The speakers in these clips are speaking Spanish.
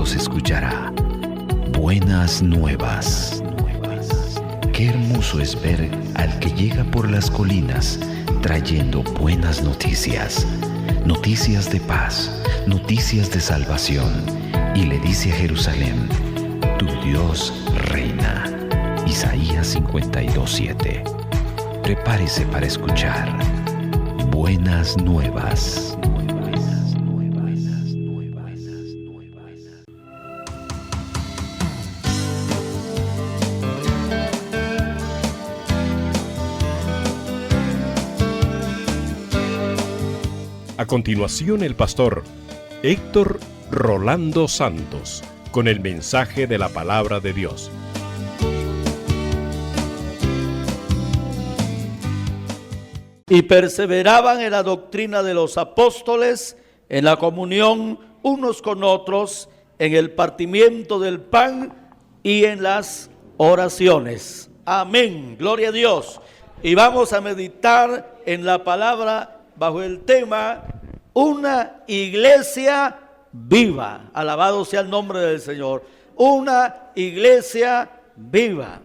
Dios escuchará. Buenas nuevas. Qué hermoso es ver al que llega por las colinas trayendo buenas noticias, noticias de paz, noticias de salvación, y le dice a Jerusalén: tu Dios reina. Isaías 52:7. Prepárese para escuchar buenas nuevas. A continuación, el pastor Héctor Rolando Santos con el mensaje de la palabra de Dios. Y perseveraban en la doctrina de los apóstoles, en la comunión unos con otros, en el partimiento del pan y en las oraciones. Amén, gloria a Dios. Y vamos a meditar en la palabra bajo el tema una iglesia viva. Alabado sea el nombre del Señor. Una iglesia viva.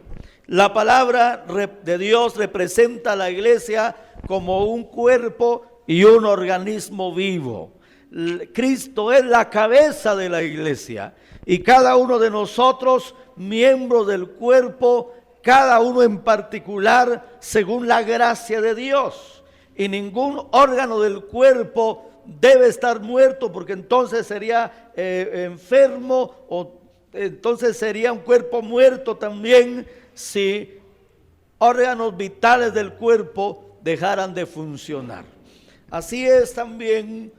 La palabra de Dios representa a la iglesia como un cuerpo y un organismo vivo. Cristo es la cabeza de la iglesia y cada uno de nosotros, miembros del cuerpo, cada uno en particular según la gracia de Dios. Y ningún órgano del cuerpo debe estar muerto, porque entonces sería enfermo, o entonces sería un cuerpo muerto también si órganos vitales del cuerpo dejaran de funcionar. Así es también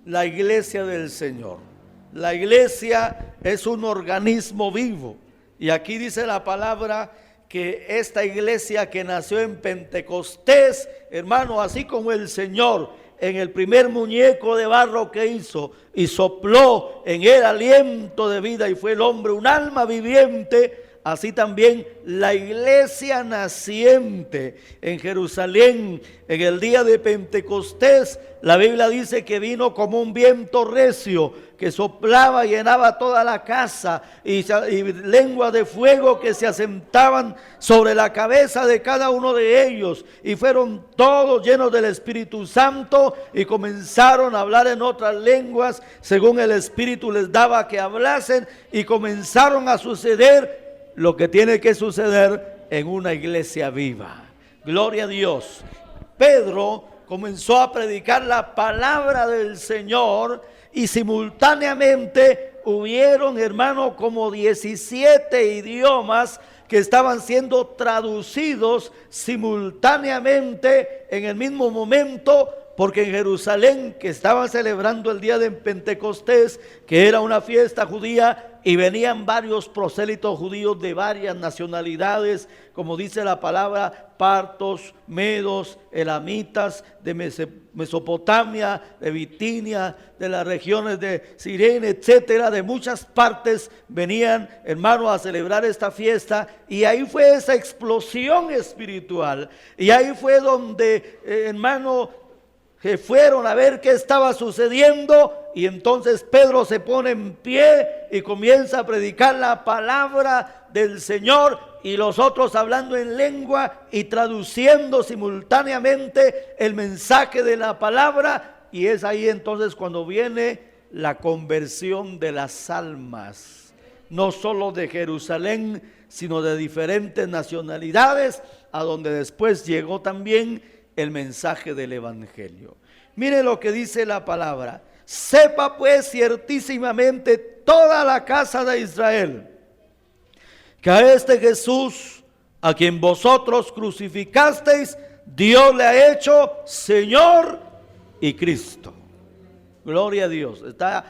la iglesia del Señor. La iglesia es un organismo vivo, y aquí dice la palabra que esta iglesia que nació en Pentecostés, hermano, así como el Señor en el primer muñeco de barro que hizo y sopló en él aliento de vida y fue el hombre un alma viviente, así también la iglesia naciente en Jerusalén en el día de Pentecostés, la Biblia dice que vino como un viento recio que soplaba y llenaba toda la casa, y lenguas de fuego que se asentaban sobre la cabeza de cada uno de ellos, y fueron todos llenos del Espíritu Santo y comenzaron a hablar en otras lenguas según el Espíritu les daba que hablasen, y comenzaron a suceder lo que tiene que suceder en una iglesia viva. Gloria a Dios. Pedro comenzó a predicar la palabra del Señor y simultáneamente hubieron, hermano, como 17 idiomas que estaban siendo traducidos simultáneamente en el mismo momento, porque en Jerusalén, que estaban celebrando el día de Pentecostés, que era una fiesta judía, y venían varios prosélitos judíos de varias nacionalidades, como dice la palabra, partos, medos, elamitas, de Mesopotamia, de Bitinia, de las regiones de Sirene, etcétera, de muchas partes venían, hermanos, a celebrar esta fiesta, y ahí fue esa explosión espiritual, y ahí fue donde, hermano, que fueron a ver qué estaba sucediendo, y entonces Pedro se pone en pie y comienza a predicar la palabra del Señor, y los otros hablando en lengua y traduciendo simultáneamente el mensaje de la palabra, y es ahí entonces cuando viene la conversión de las almas, no solo de Jerusalén, sino de diferentes nacionalidades, a donde después llegó también el mensaje del evangelio. Mire lo que dice la palabra: sepa pues ciertísimamente toda la casa de Israel que a este Jesús, a quien vosotros crucificasteis, Dios le ha hecho Señor y Cristo. Gloria a Dios. Está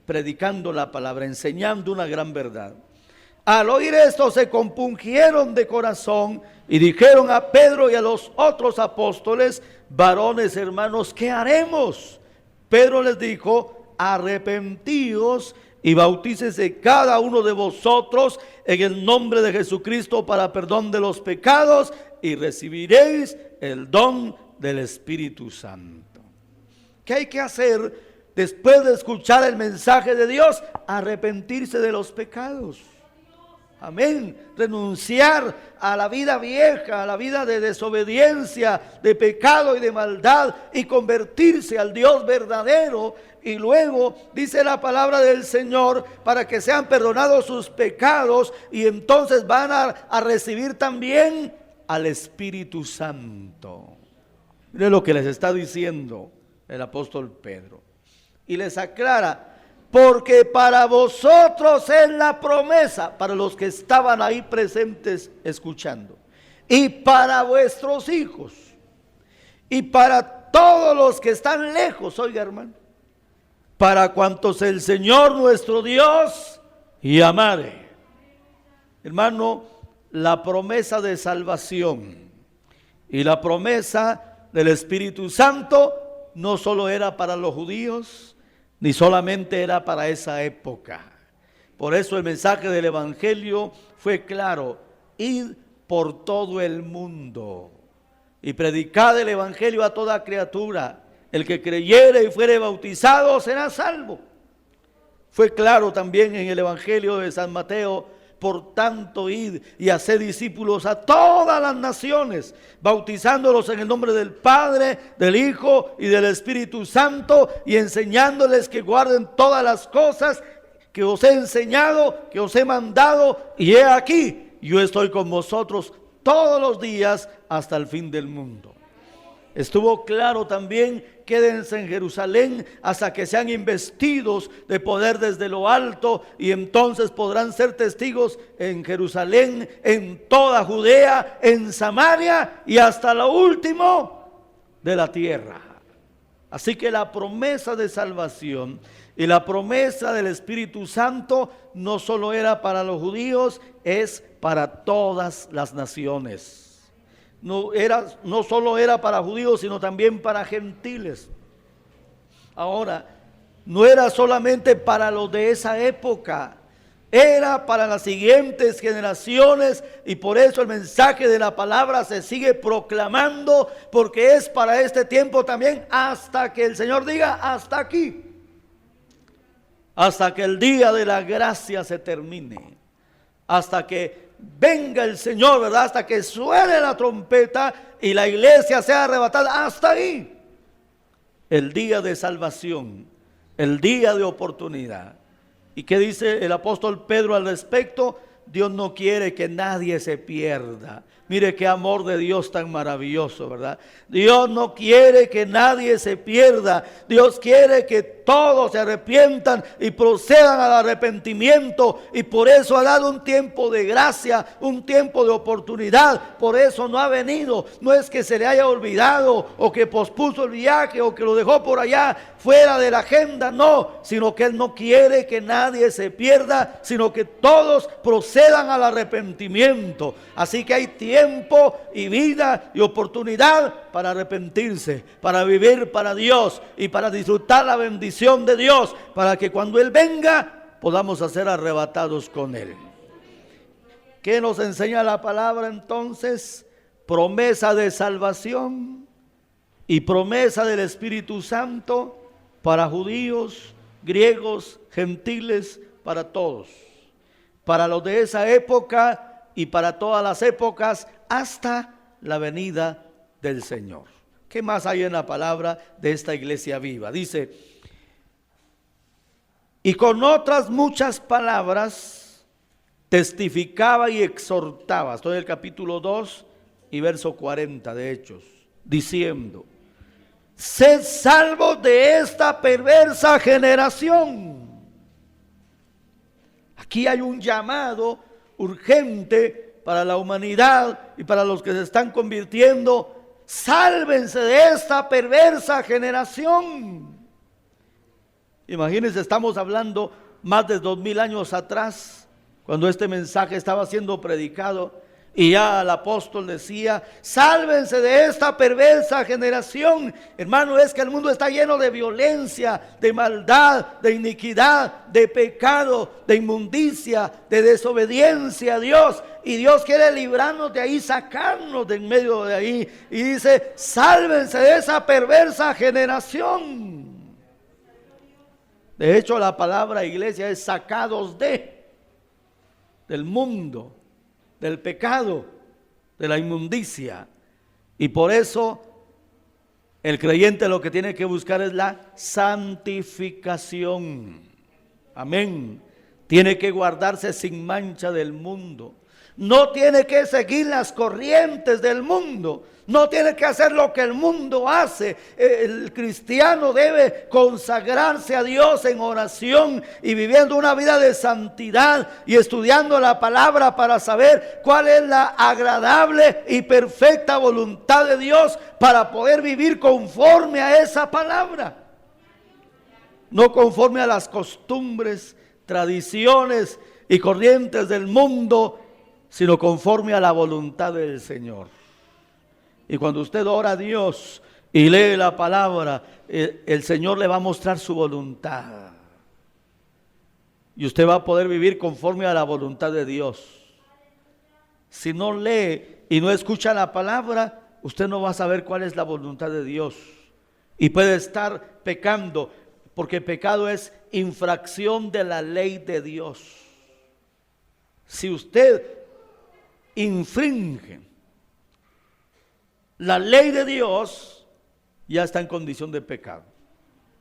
predicando la palabra, enseñando una gran verdad. Al oír esto se compungieron de corazón y dijeron a Pedro y a los otros apóstoles: varones hermanos, ¿qué haremos? Pedro les dijo: arrepentíos y bautícese cada uno de vosotros en el nombre de Jesucristo para perdón de los pecados, y recibiréis el don del Espíritu Santo. ¿Qué hay que hacer después de escuchar el mensaje de Dios, arrepentirse de los pecados. Amén. Renunciar a la vida vieja, a la vida de desobediencia, de pecado y de maldad, y convertirse al Dios verdadero. Y luego dice la palabra del Señor, para que sean perdonados sus pecados, y entonces van a recibir también al Espíritu Santo. Miren lo que les está diciendo el apóstol Pedro. Y les aclara: porque para vosotros es la promesa, para los que estaban ahí presentes escuchando, y para vuestros hijos, y para todos los que están lejos, oiga hermano, para cuantos el Señor nuestro Dios llamare. Hermano, la promesa de salvación y la promesa del Espíritu Santo no solo era para los judíos, ni solamente era para esa época. Por eso el mensaje del Evangelio fue claro: id por todo el mundo y predicad el Evangelio a toda criatura. El que creyere y fuere bautizado será salvo. Fue claro también en el Evangelio de San Mateo: por tanto, id y haced discípulos a todas las naciones, bautizándolos en el nombre del Padre, del Hijo y del Espíritu Santo, y enseñándoles que guarden todas las cosas que os he enseñado, que os he mandado, y he aquí, yo estoy con vosotros todos los días hasta el fin del mundo. Estuvo claro también: quédense en Jerusalén hasta que sean investidos de poder desde lo alto, y entonces podrán ser testigos en Jerusalén, en toda Judea, en Samaria y hasta lo último de la tierra. Así que la promesa de salvación y la promesa del Espíritu Santo no solo era para los judíos, es para todas las naciones. No solo era para judíos, sino también para gentiles. Ahora, no era solamente para los de esa época, era para las siguientes generaciones, y por eso el mensaje de la palabra se sigue proclamando, porque es para este tiempo también, hasta que el Señor diga: hasta aquí, hasta que el día de la gracia se termine, hasta que venga el Señor, ¿verdad? Hasta que suene la trompeta y la iglesia sea arrebatada. Hasta ahí el día de salvación, el día de oportunidad. ¿Y qué dice el apóstol Pedro al respecto? Dios no quiere que nadie se pierda. Mire qué amor de Dios tan maravilloso, ¿verdad? Dios no quiere que nadie se pierda. Dios quiere que todos se arrepientan y procedan al arrepentimiento. Y por eso ha dado un tiempo de gracia, un tiempo de oportunidad. Por eso no ha venido. No es que se le haya olvidado, o que pospuso el viaje, o que lo dejó por allá fuera de la agenda. No, sino que Él no quiere que nadie se pierda, sino que todos procedan al arrepentimiento. Así que hay tiempo y vida y oportunidad para arrepentirse, para vivir para Dios y para disfrutar la bendición de Dios, para que cuando Él venga podamos ser arrebatados con Él. ¿Qué nos enseña la palabra entonces? Promesa de salvación y promesa del Espíritu Santo para judíos, griegos, gentiles, para todos, para los de esa época y para todas las épocas hasta la venida del Señor. ¿Qué más hay en la palabra de esta iglesia viva? Dice: y con otras muchas palabras testificaba y exhortaba. Estoy en el capítulo 2 y verso 40 de Hechos, diciendo: sed salvos de esta perversa generación. Aquí hay un llamado urgente para la humanidad y para los que se están convirtiendo. Sálvense de esta perversa generación. Imagínense, estamos hablando más de 2000 años atrás, cuando este mensaje estaba siendo predicado, y ya el apóstol decía: sálvense de esta perversa generación. Hermano, es que el mundo está lleno de violencia, de maldad, de iniquidad, de pecado, de inmundicia, de desobediencia a Dios. Y Dios quiere librarnos de ahí, sacarnos de en medio de ahí. Y dice: sálvense de esa perversa generación. De hecho, la palabra iglesia es sacados del mundo, del pecado, de la inmundicia. Y por eso el creyente lo que tiene que buscar es la santificación. Amén. Tiene que guardarse sin mancha del mundo. No tiene que seguir las corrientes del mundo. No tiene que hacer lo que el mundo hace. El cristiano debe consagrarse a Dios en oración y viviendo una vida de santidad y estudiando la palabra para saber cuál es la agradable y perfecta voluntad de Dios para poder vivir conforme a esa palabra. No conforme a las costumbres, tradiciones y corrientes del mundo, sino conforme a la voluntad del Señor. Y cuando usted ora a Dios y lee la palabra, el Señor le va a mostrar su voluntad. Y usted va a poder vivir conforme a la voluntad de Dios. Si no lee y no escucha la palabra, usted no va a saber cuál es la voluntad de Dios. Y puede estar pecando, porque pecado es infracción de la ley de Dios. Si usted infringe la ley de Dios, ya está en condición de pecado.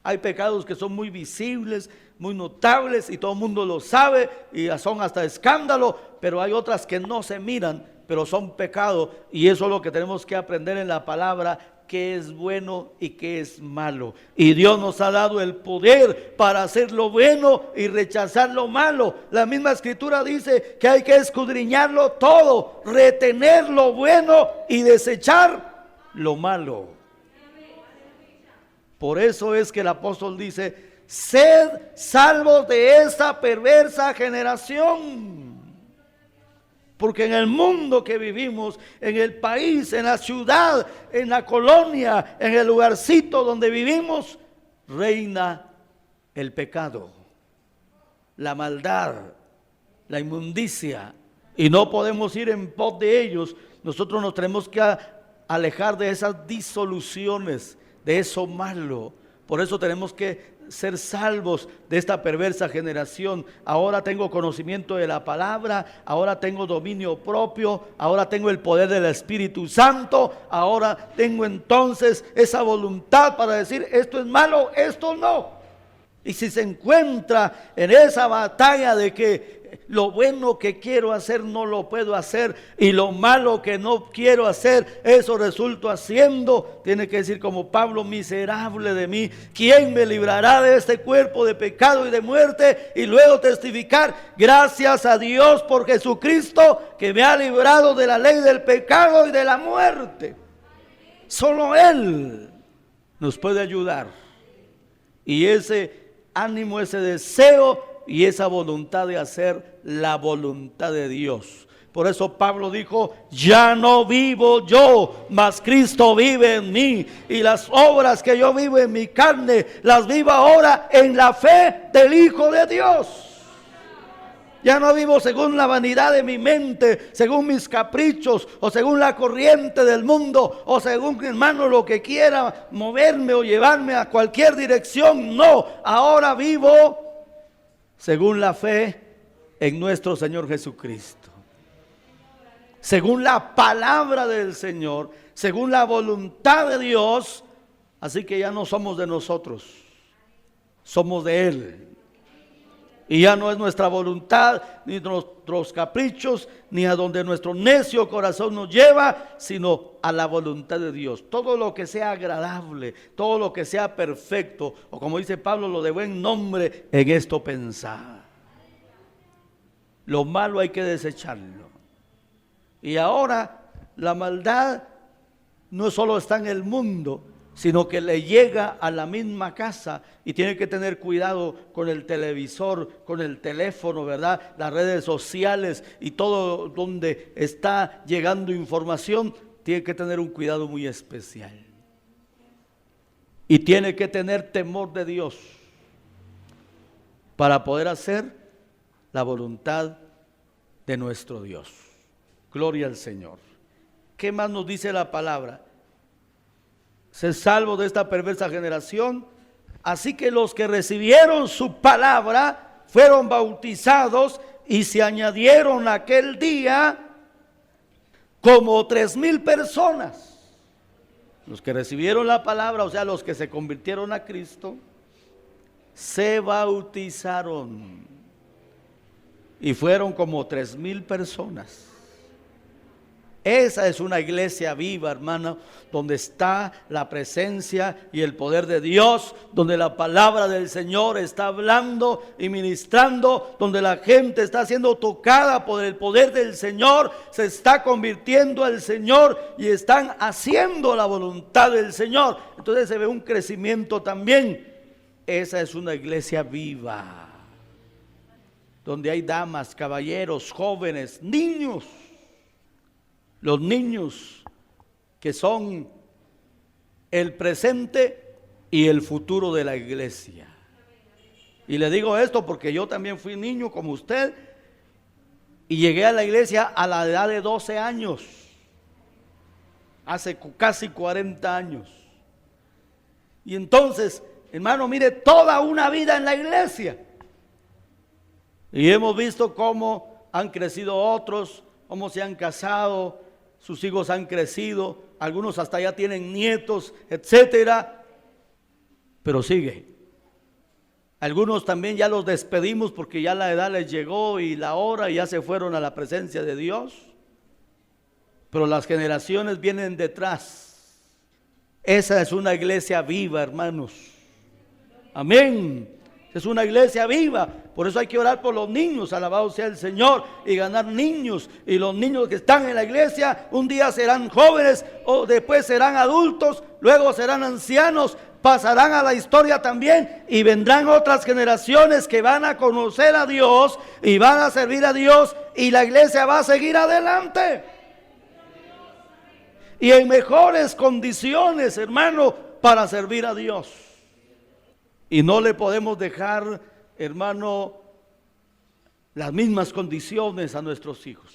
Hay pecados que son muy visibles, muy notables y todo el mundo lo sabe y son hasta escándalo, pero hay otras que no se miran, pero son pecado, y eso es lo que tenemos que aprender en la palabra, qué es bueno y qué es malo. Y Dios nos ha dado el poder para hacer lo bueno y rechazar lo malo. La misma escritura dice que hay que escudriñarlo todo, retener lo bueno y desechar lo malo. Por eso es que el apóstol dice: sed salvos de esta perversa generación. Porque en el mundo que vivimos, en el país, en la ciudad, en la colonia, en el lugarcito donde vivimos, reina el pecado, la maldad, la inmundicia, y no podemos ir en pos de ellos. Nosotros nos tenemos que alejar de esas disoluciones, de eso malo. Por eso tenemos que ser salvos de esta perversa generación. Ahora tengo conocimiento de la palabra, ahora tengo dominio propio, ahora tengo el poder del Espíritu Santo, ahora tengo entonces esa voluntad para decir: esto es malo, esto no. Y si se encuentra en esa batalla de que lo bueno que quiero hacer no lo puedo hacer, y lo malo que no quiero hacer, eso resulto haciendo, tiene que decir como Pablo: miserable de mí, ¿quién me librará de este cuerpo de pecado y de muerte? Y luego testificar: gracias a Dios por Jesucristo, que me ha librado de la ley del pecado y de la muerte. Solo Él nos puede ayudar. Y ese ánimo, ese deseo y esa voluntad de hacer la voluntad de Dios. Por eso Pablo dijo: ya no vivo yo, mas Cristo vive en mí, y las obras que yo vivo en mi carne, las vivo ahora en la fe del Hijo de Dios. Ya no vivo según la vanidad de mi mente, según mis caprichos, o según la corriente del mundo, o según, hermano, lo que quiera moverme o llevarme a cualquier dirección. No, ahora vivo según la fe en nuestro Señor Jesucristo, según la palabra del Señor, según la voluntad de Dios. Así que ya no somos de nosotros, somos de Él. Y ya no es nuestra voluntad, ni nuestros caprichos, ni a donde nuestro necio corazón nos lleva, sino a la voluntad de Dios. Todo lo que sea agradable, todo lo que sea perfecto, o como dice Pablo, lo de buen nombre, en esto pensar. Lo malo hay que desecharlo. Y ahora la maldad no solo está en el mundo, sino que le llega a la misma casa, y tiene que tener cuidado con el televisor, con el teléfono, ¿verdad? Las redes sociales y todo donde está llegando información, tiene que tener un cuidado muy especial. Y tiene que tener temor de Dios para poder hacer la voluntad de nuestro Dios. Gloria al Señor. ¿Qué más nos dice la palabra? Ser salvo de esta perversa generación, Así que los que recibieron su palabra fueron bautizados y se añadieron aquel día como 3,000 personas. Los que recibieron la palabra, o sea, los que se convirtieron a Cristo, se bautizaron. Y fueron como 3,000 personas. Esa es una iglesia viva, hermano, donde está la presencia y el poder de Dios, donde la palabra del Señor está hablando y ministrando, donde la gente está siendo tocada por el poder del Señor, se está convirtiendo al Señor y están haciendo la voluntad del Señor. Entonces se ve un crecimiento también. Esa es una iglesia viva, donde hay damas, caballeros, jóvenes, niños. Los niños que son el presente y el futuro de la iglesia. Y le digo esto porque yo también fui niño como usted y llegué a la iglesia a la edad de 12 años, hace casi 40 años. Y entonces, hermano, mire, toda una vida en la iglesia. Y hemos visto cómo han crecido otros, cómo se han casado, sus hijos han crecido, algunos hasta ya tienen nietos, etcétera. Pero sigue. Algunos también ya los despedimos porque ya la edad les llegó y la hora y ya se fueron a la presencia de Dios. Pero las generaciones vienen detrás. Esa es una iglesia viva, hermanos. Amén. Es una iglesia viva. Por eso hay que orar por los niños, alabado sea el Señor, y ganar niños. Y los niños que están en la iglesia un día serán jóvenes, o después serán adultos, luego serán ancianos, pasarán a la historia también, y vendrán otras generaciones que van a conocer a Dios y van a servir a Dios, y la iglesia va a seguir adelante y en mejores condiciones, hermano, para servir a Dios. Y no le podemos dejar, hermano, las mismas condiciones a nuestros hijos.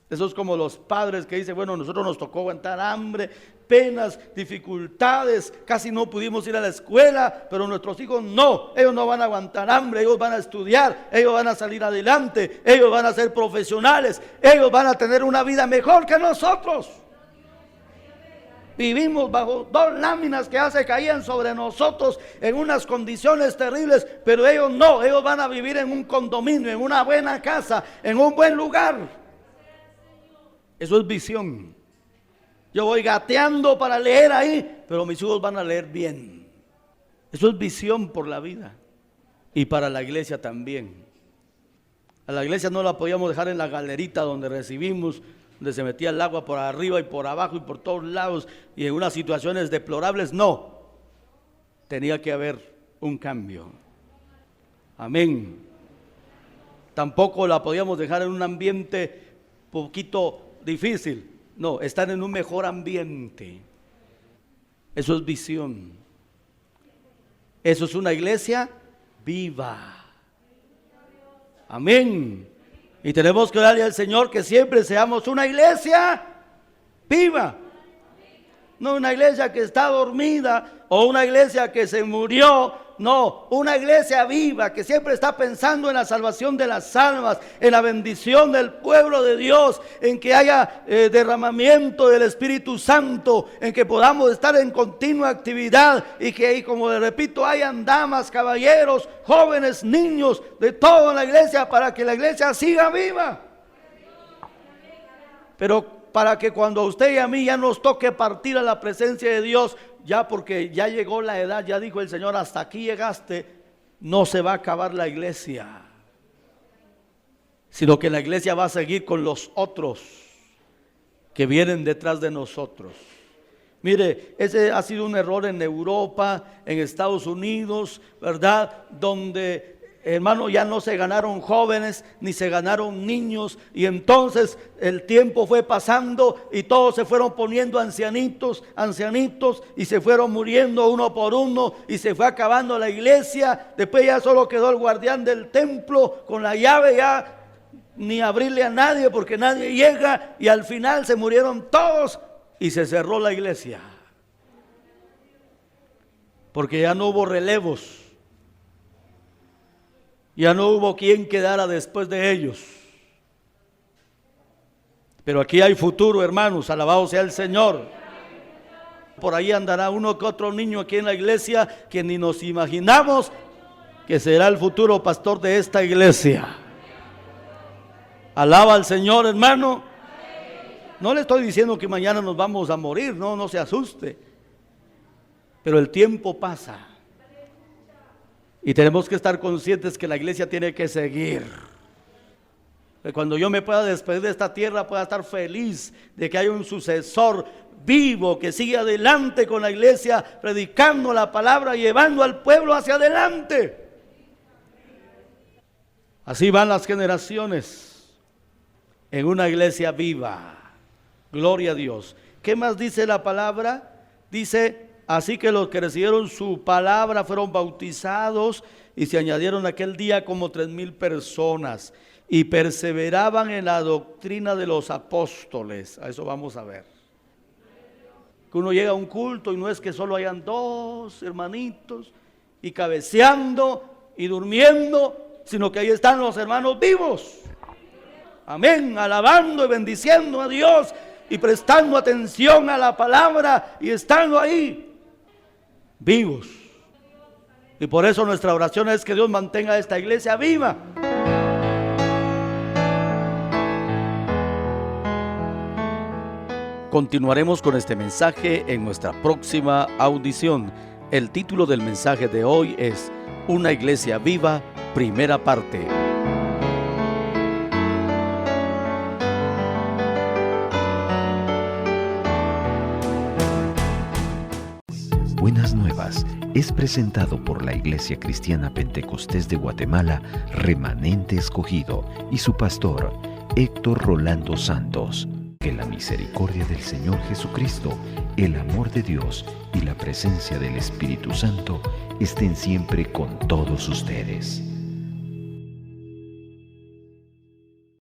Eso es como los padres que dicen, bueno, nosotros nos tocó aguantar hambre, penas, dificultades, casi no pudimos ir a la escuela, pero nuestros hijos no, ellos no van a aguantar hambre, ellos van a estudiar, ellos van a salir adelante, ellos van a ser profesionales, ellos van a tener una vida mejor que nosotros. Vivimos bajo 2 láminas que se caían sobre nosotros en unas condiciones terribles, pero ellos no, ellos van a vivir en un condominio, en una buena casa, en un buen lugar. Eso es visión. Yo voy gateando para leer ahí, pero mis hijos van a leer bien. Eso es visión por la vida. Y para la iglesia también. A la iglesia no la podíamos dejar en la galerita donde recibimos, donde se metía el agua por arriba y por abajo y por todos lados y en unas situaciones deplorables. No, tenía que haber un cambio. Amén. Tampoco la podíamos dejar en un ambiente poquito difícil. No, estar en un mejor ambiente. Eso es visión. Eso es una iglesia viva. Amén. Y tenemos que orarle al Señor que siempre seamos una iglesia viva. No una iglesia que está dormida o una iglesia que se murió. No, una iglesia viva que siempre está pensando en la salvación de las almas, en la bendición del pueblo de Dios, en que haya derramamiento del Espíritu Santo, en que podamos estar en continua actividad y que, como le repito, hayan damas, caballeros, jóvenes, niños, de toda la iglesia para que la iglesia siga viva. Pero para que cuando a usted y a mí ya nos toque partir a la presencia de Dios, ya porque ya llegó la edad, ya dijo el Señor, hasta aquí llegaste, no se va a acabar la iglesia, sino que la iglesia va a seguir con los otros que vienen detrás de nosotros. Mire, ese ha sido un error en Europa, en Estados Unidos, ¿verdad? Donde, hermano, ya no se ganaron jóvenes ni se ganaron niños, y entonces el tiempo fue pasando y todos se fueron poniendo ancianitos, y se fueron muriendo uno por uno y se fue acabando la iglesia. Después ya solo quedó el guardián del templo con la llave, ya ni abrirle a nadie porque nadie llega, y al final se murieron todos y se cerró la iglesia. porque ya no hubo relevos, ya no hubo quien quedara después de ellos. Pero aquí hay futuro, hermanos, alabado sea el Señor. Por ahí andará uno que otro niño aquí en la iglesia que ni nos imaginamos que será el futuro pastor de esta iglesia. Alaba al Señor, hermano. No le estoy diciendo que mañana nos vamos a morir, no se asuste. Pero el tiempo pasa. Y tenemos que estar conscientes que la iglesia tiene que seguir. Que cuando yo me pueda despedir de esta tierra, pueda estar feliz de que haya un sucesor vivo que sigue adelante con la iglesia, predicando la palabra, llevando al pueblo hacia adelante. Así van las generaciones en una iglesia viva. Gloria a Dios. ¿Qué más dice la palabra? Dice: así que los que recibieron su palabra fueron bautizados, y se añadieron aquel día como 3,000 personas, y perseveraban en la doctrina de los apóstoles. A eso vamos a ver. Que uno llega a un culto y no es que solo hayan 2 hermanitos y cabeceando y durmiendo, sino que ahí están los hermanos vivos. Amén, alabando y bendiciendo a Dios y prestando atención a la palabra y estando ahí vivos. Y por eso nuestra oración es que Dios mantenga esta iglesia viva. Continuaremos con este mensaje en nuestra próxima audición. El título del mensaje de hoy es Una iglesia viva, primera parte. Buenas Nuevas es presentado por la Iglesia Cristiana Pentecostés de Guatemala, Remanente Escogido, y su pastor, Héctor Rolando Santos. Que la misericordia del Señor Jesucristo, el amor de Dios y la presencia del Espíritu Santo estén siempre con todos ustedes.